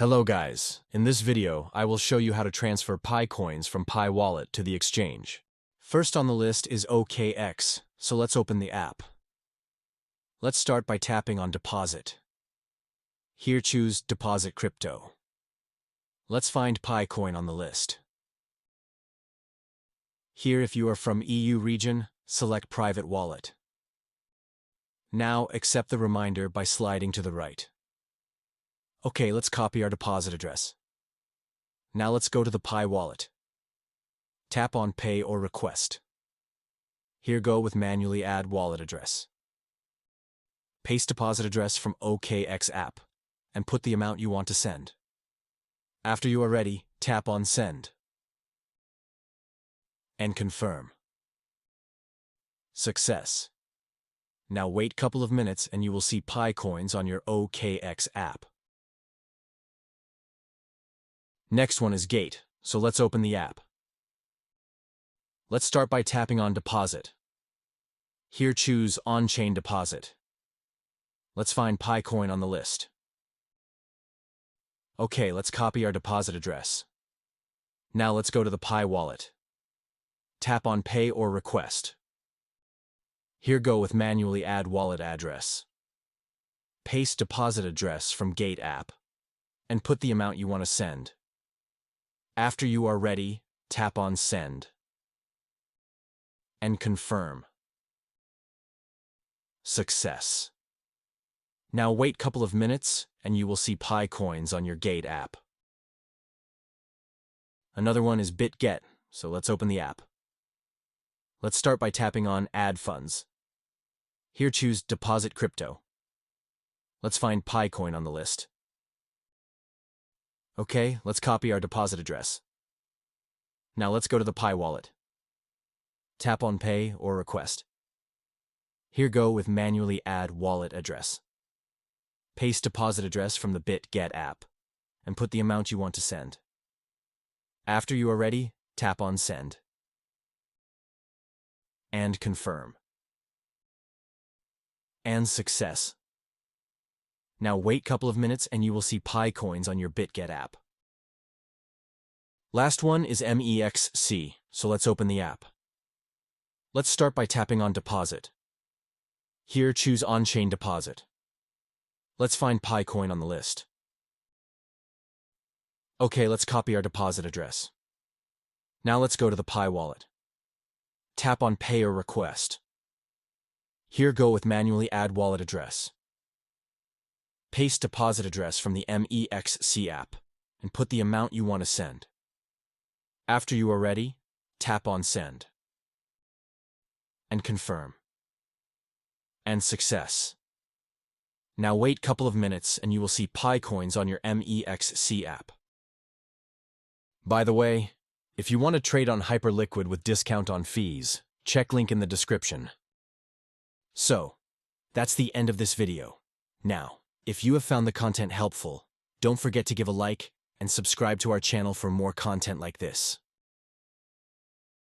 Hello guys, in this video I will show you how to transfer Pi coins from Pi Wallet to the exchange. First on the list is OKX, so let's open the app. Let's start by tapping on Deposit. Here choose Deposit Crypto. Let's find Pi coin on the list. Here if you are from EU region, select Private Wallet. Now accept the reminder by sliding to the right. Okay, let's copy our deposit address. Now let's go to the Pi wallet. Tap on Pay or Request. Here go with manually add wallet address. Paste deposit address from OKX app and put the amount you want to send. After you are ready, tap on Send and confirm. Success. Now wait couple of minutes and you will see Pi coins on your OKX app. Next one is Gate, so let's open the app. Let's start by tapping on Deposit. Here choose On-Chain Deposit. Let's find Pi coin on the list. Okay, let's copy our deposit address. Now let's go to the Pi wallet. Tap on Pay or Request. Here go with manually add wallet address. Paste deposit address from Gate app and put the amount you want to send. After you are ready, tap on Send and confirm. Success. Now wait couple of minutes and you will see Pi coins on your Gate app. Another one is Bitget, so let's open the app. Let's start by tapping on Add Funds. Here choose Deposit Crypto. Let's find Pi coin on the list. Okay, let's copy our deposit address. Now let's go to the Pi wallet. Tap on Pay or Request. Here go with manually add wallet address. Paste deposit address from the Bitget app and put the amount you want to send. After you are ready, tap on Send and confirm. And success. Now wait couple of minutes and you will see Pi coins on your Bitget app. Last one is MEXC, so let's open the app. Let's start by tapping on Deposit. Here choose On-Chain Deposit. Let's find Pi coin on the list. Okay, let's copy our deposit address. Now let's go to the Pi wallet. Tap on Pay or Request. Here go with manually add wallet address. Paste deposit address from the MEXC app and put the amount you want to send. After you are ready, tap on Send and confirm. And success. Now wait couple of minutes and you will see Pi coins on your MEXC app. By the way, if you want to trade on Hyperliquid with discount on fees, check link in the description. So, that's the end of this video. Now, if you have found the content helpful, don't forget to give a like and subscribe to our channel for more content like this.